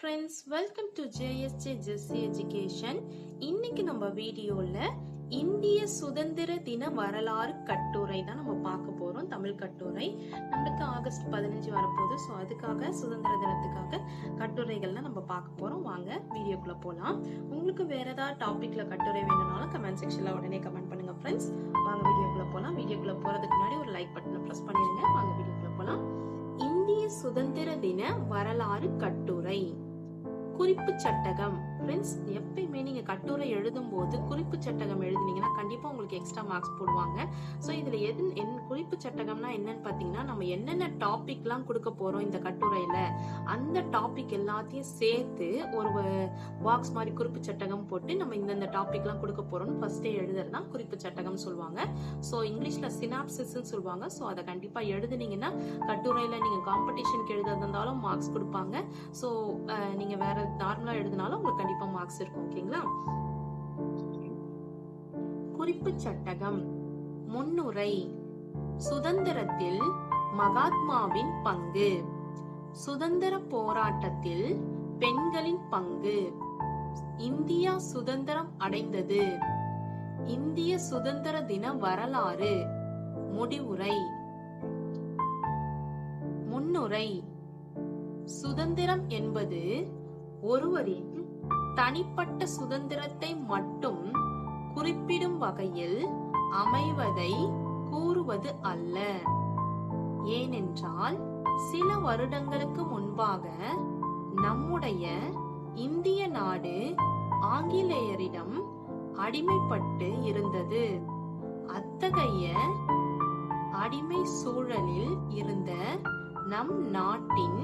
friends, welcome to JSJ Jesse Education. இன்னைக்கு நம்ம வீடியோல இந்திய சுதந்திர தின வரலாறு கட்டுரை தான் நம்ம பார்க்க போறோம். தமிழ் கட்டுரை நம்மளுக்கு ஆகஸ்ட் 15 வரப்போகுது. ஸோ அதுக்காக சுதந்திர தினத்துக்காக கட்டுரைகள்லாம் நம்ம பார்க்க போறோம். வாங்க வீடியோக்குள்ள போலாம். உங்களுக்கு வேற ஏதாவது டாபிக்ல கட்டுரை வேணும்னாலும் கமெண்ட் செக்ஷன்ல உடனே கமெண்ட் பண்ணுங்க ஃப்ரெண்ட்ஸ். வாங்க வீடியோக்குள்ள போலாம். வீடியோக்குள்ள போறதுக்கு முன்னாடி ஒரு லைக் பட்டனை பிரஸ் பண்ணிருங்க. வாங்க வீடியோக்குள்ள போலாம். இந்திய சுதந்திர தின வரலாறு கட்டுரை. குறிப்பு சட்டகம். ஃப்ரெண்ட்ஸ், எப்பயுமே நீங்க கட்டுரை எழுதும் போது குறிப்பு சட்டகம் எழுதுனீங்கன்னா கண்டிப்பா உங்களுக்கு எக்ஸ்ட்ரா மார்க்ஸ் போடுவாங்க. ஸோ இதுல குறிப்பு சட்டகம்னா என்னன்னு பாத்தீங்கன்னா, நம்ம என்னென்ன டாபிக் எல்லாம் கொடுக்க போறோம் இந்த கட்டுரையில, அந்த டாபிக் எல்லாத்தையும் சேர்த்து ஒரு பாக்ஸ் மாதிரி குறிப்பு சட்டகம் போட்டு நம்ம இந்த டாபிக் எல்லாம் கொடுக்க போறோம்னு ஃபர்ஸ்டே எழுதுறதுதான் குறிப்பு சட்டகம் சொல்லுவாங்க. ஸோ இங்கிலீஷ்ல சினாப்சிஸ் சொல்லுவாங்க. ஸோ அதை கண்டிப்பா எழுதுனீங்கன்னா கட்டுரையில நீங்க காம்படிஷனுக்கு எழுதுறதாலும் மார்க்ஸ் கொடுப்பாங்க. ஸோ நீங்க வேற நார்மலா எழுதினாலும் உங்களுக்கு கண்டிப்பா மார்க்ஸ் இருக்கும். ஓகேங்களா? குறிப்பு சட்டகம். முன்னுரை. சுதந்திரத்தில் மகாத்மாவின் பங்கு. சுதந்திர போராட்டத்தில் பெண்களின் பங்கு. இந்தியா சுதந்திரம் அடைந்தது. இந்திய சுதந்திர தின வரலாறு. முடிவுரை. முன்னுரை. சுதந்திரம் என்பது ஒருவரின் தனிப்பட்ட சுதந்திரத்தை மட்டும் குறிப்பிடும் வகையில் அமைவதை கூறுவது அல்ல. ஏனென்றால் சில வருடங்களுக்கு முன்பாக நம்முடைய இந்திய நாடு ஆங்கிலேயரிடம் அடிமைப்பட்டு இருந்தது. அத்தகைய அடிமை சூழலில் இருந்த நம் நாட்டின்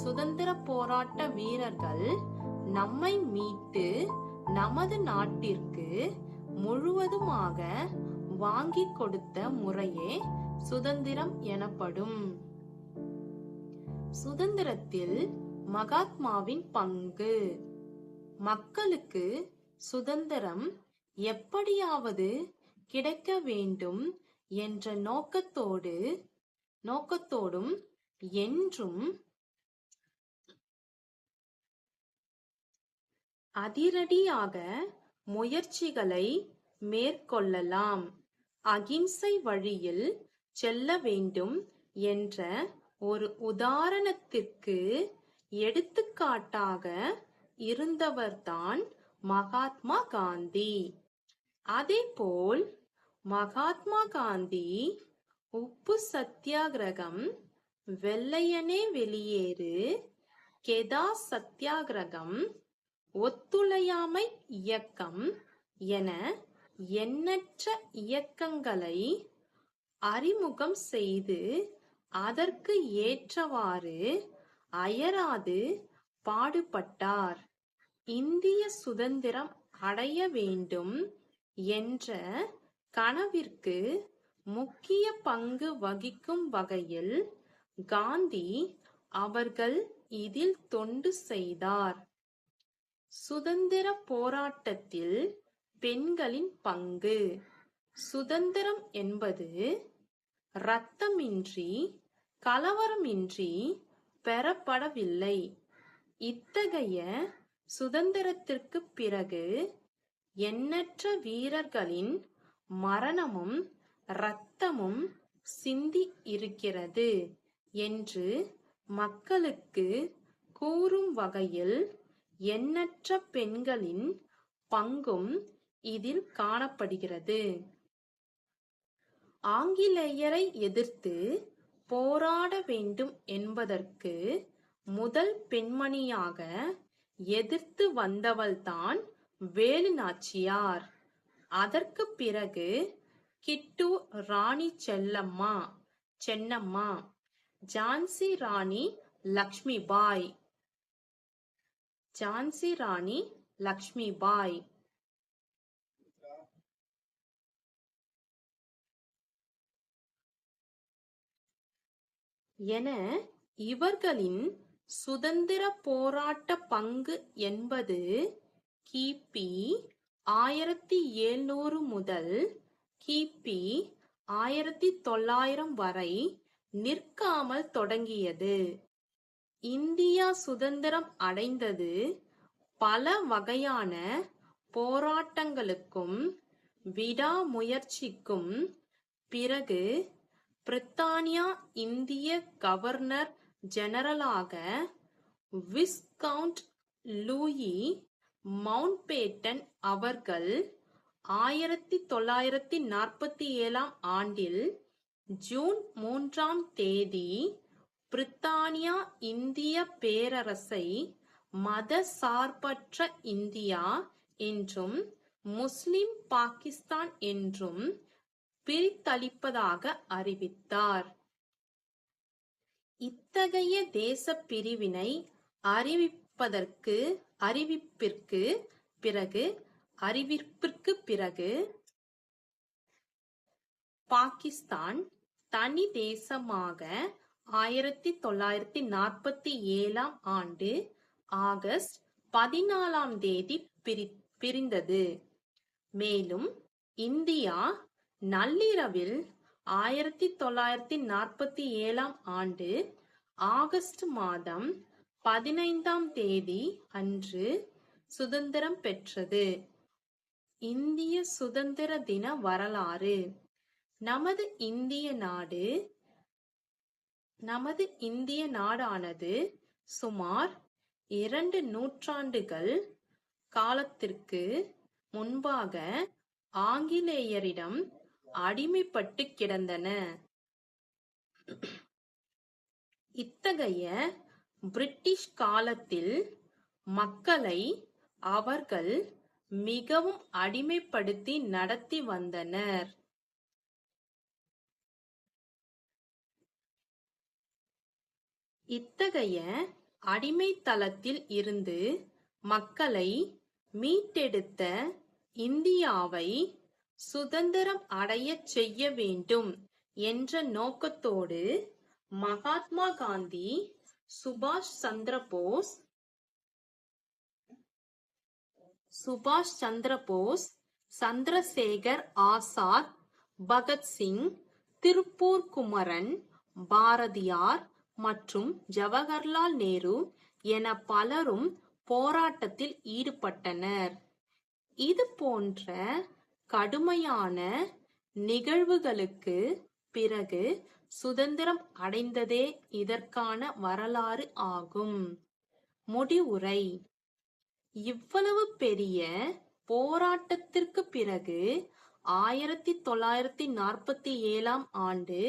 சுதந்திர போராட்ட வீரர்கள் நம்மை மீட்டு நமது நாட்டிற்கு முழுவதுமாக வாங்கி கொடுத்த முறையே சுதந்திரம் எனப்படும். சுதந்திரத்தில் மகாத்மாவின் பங்கு. மக்களுக்கு சுதந்திரம் எப்படியாவது கிடைக்க வேண்டும் என்ற நோக்கத்தோடும் என்றும் அதிரடியாக முயற்சிகளை மேற்கொள்ளலாம். அகிம்சை வழியில் செல்ல வேண்டும் என்ற ஒரு உதாரணத்திற்கு எடுத்துக்காட்டாக இருந்தவர்தான் மகாத்மா காந்தி. அதேபோல் மகாத்மா காந்தி உப்பு சத்தியாகிரகம், வெள்ளையனே வெளியேறு, கெதா சத்தியாகிரகம், ஒத்துழையாமை இயக்கம் என எண்ணற்ற இயக்கங்களை அறிமுகம் செய்து அதற்கு ஏற்றவாறு அயராது பாடுபட்டார். இந்திய சுதந்திரம் அடைய வேண்டும் என்ற கனவிற்கு முக்கிய பங்கு வகிக்கும் வகையில் காந்தி அவர்கள் இதில் தொண்டு செய்தார். சுதந்திர போராட்டத்தில் பெண்களின் பங்கு. சுதந்திரம் என்பது இரத்தமின்றி கலவரமின்றி பெறப்படவில்லை. இத்தகைய சுதந்திரத்திற்கு பிறகு எண்ணற்ற வீரர்களின் மரணமும் இரத்தமும் சிந்தி இருக்கிறது என்று மக்களுக்கு கூறும் வகையில் எண்ணற்ற பெண்களின் பங்கும் இதில் காணப்படுகிறது. ஆங்கிலேயரை எதிர்த்து போராட வேண்டும் என்பதற்கு முதல் பெண்மணியாக எதிர்த்து வந்தவள்தான் வேலு நாச்சியார். அதற்கு பிறகு கிட்டூர் ராணி சென்னம்மா, ஜான்சி ராணி லக்ஷ்மிபாய் என இவர்களின் சுதந்திர போராட்ட பங்கு என்பது கிபி 1700 முதல் கிபி 1900 வரை நிற்காமல் தொடங்கியது. இந்தியா சுதந்திரம் அடைந்தது பல வகையான போராட்டங்களுக்கும் விடாமுயற்சிக்கும் பிறகு பிரித்தானியா இந்திய கவர்னர் ஜெனரலாக விஸ்கவுண்ட் லூயி மவுண்ட்பேட்டன் அவர்கள் 1947 ஆண்டில் ஜூன் 3ஆம் தேதி பிரித்தானியா இந்திய பேரரசை மதசார்பற்ற இந்தியா என்றும் முஸ்லிம் பாகிஸ்தான் என்றும் பிரித்தளிப்பதாக அறிவித்தார். இத்தகைய தேச பிரிவினை அறிவிப்பிற்கு பிறகு பாகிஸ்தான் தனி தேசமாக 1947 ஆண்டு ஆகஸ்ட் 14ஆம் தேதி பிரிந்தது. மேலும் இந்தியா நள்ளிரவில் 1947 ஆண்டு ஆகஸ்ட் மாதம் 15ஆம் தேதி அன்று சுதந்திரம் பெற்றது. இந்திய சுதந்திர தின வரலாறு. நமது இந்திய நாடானது சுமார் 2 நூற்றாண்டுகள் காலத்திற்கு முன்பாக ஆங்கிலேயரிடம் அடிமைப்பட்டு கிடந்தன. இத்தகைய பிரிட்டிஷ் காலத்தில் மக்களை அவர்கள் மிகவும் அடிமைப்படுத்தி நடத்தி வந்தனர். இத்தகைய அடிமைத்தளத்தில் இருந்து மக்களை மீட்டெடுத்த இந்தியாவை சுதந்திரம் அடையச் செய்ய வேண்டும் என்ற நோக்கத்தோடு மகாத்மா காந்தி, சுபாஷ் சந்திர போஸ், சந்திரசேகர் ஆசாத், பகத்சிங், திருப்பூர் குமரன், பாரதியார் மற்றும் ஜவஹர்லால் நேரு என பலரும் போராட்டத்தில் ஈடுபட்டனர். இது போன்ற கடுமையான நிகழ்வுகளுக்கு பிறகு சுதந்திரம் அடைந்ததே இதற்கான வரலாறு ஆகும். முடிவுரை. இவ்வளவு பெரிய போராட்டத்திற்கு பிறகு 1947 ஆண்டு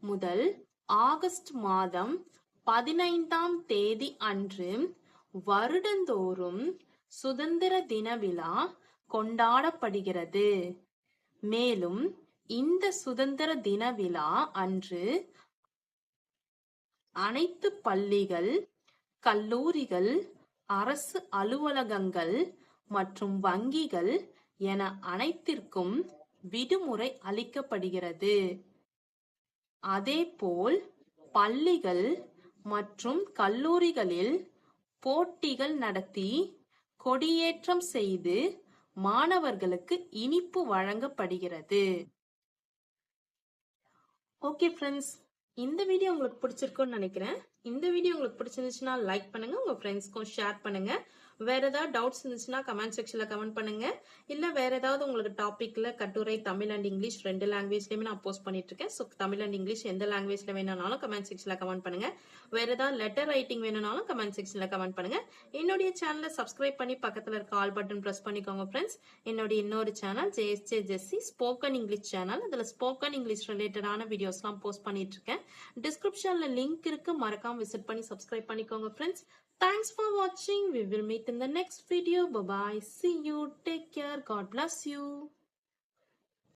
முதல் ஆகஸ்ட் மாதம் 15ஆம் தேதி அன்று வருடந்தோறும் சுதந்திர தின விழா கொண்டாடப்படுகிறது. மேலும் இந்த சுதந்திர தின விழா அன்று அனைத்து பள்ளிகள், கல்லூரிகள், அரசு அலுவலகங்கள் மற்றும் வங்கிகள் என அனைத்திற்கும் விடுமுறை அளிக்கப்படுகிறது. அதேபோல் பள்ளிகள் மற்றும் கல்லூரிகளில் போட்டிகள் நடத்தி கொடியேற்றம் செய்து மாணவர்களுக்கு இனிப்பு வழங்கப்படுகிறது. ஓகே ஃப்ரெண்ட்ஸ், இந்த வீடியோ உங்களுக்கு பிடிச்சிருக்கும்னு நினைக்கிறேன். இந்த வீடியோ உங்களுக்கு பிடிச்சிருந்துச்சுன்னா லைக் பண்ணுங்க, உங்க ஃப்ரெண்ட்ஸ்க்கும் ஷேர் பண்ணுங்க. வேற ஏதாவது டவுட்ஸ் இருந்துச்சுன்னா கமெண்ட் செக்ஷன்ல கமெண்ட் பண்ணுங்க. இல்ல வேற ஏதாவது உங்களுக்கு டாபிக்ல கட்டுரை தமிழ் அண்ட் இங்கிலீஷ் 2 லாங்குவேஜ்லயுமே நான் போஸ்ட் பண்ணிட்டு இருக்கேன். ஸோ தமிழ் அண்ட் இங்கிலீஷ் எந்த லாங்குவேஜ்ல வேணும்னாலும் கமெண்ட் செக்ஷன்ல கமெண்ட் பண்ணுங்க. வேற ஏதாவது லெட்டர் ரைட்டிங் வேணும்னாலும் கமெண்ட் செக்ஷன்ல கமெண்ட் பண்ணுங்க. என்னுடைய சேனலை சப்ஸ்கிரைப் பண்ணி பக்கத்துல இருக்க ஆல் பட்டன் பிரஸ் பண்ணிக்கோங்க ஃப்ரெண்ட்ஸ். என்னுடைய இன்னொரு சேனல் JSJ ஜெஸ்ஸி ஸ்போக்கன் இங்கிலீஷ் சேனல். அதுல ஸ்போக்கன் இங்கிலீஷ் ரிலேட்டடான வீடியோஸ்லாம் போஸ்ட் பண்ணிட்டு இருக்கேன். டிஸ்கிரிப்ஷன்ல லிங்க் இருக்கு, மறக்காம விசிட் பண்ணி சப்ஸ்கிரைப் பண்ணிக்கோங்க friends. Thanks for watching. We will meet in the next video. Bye bye. See you. Take care. God bless you.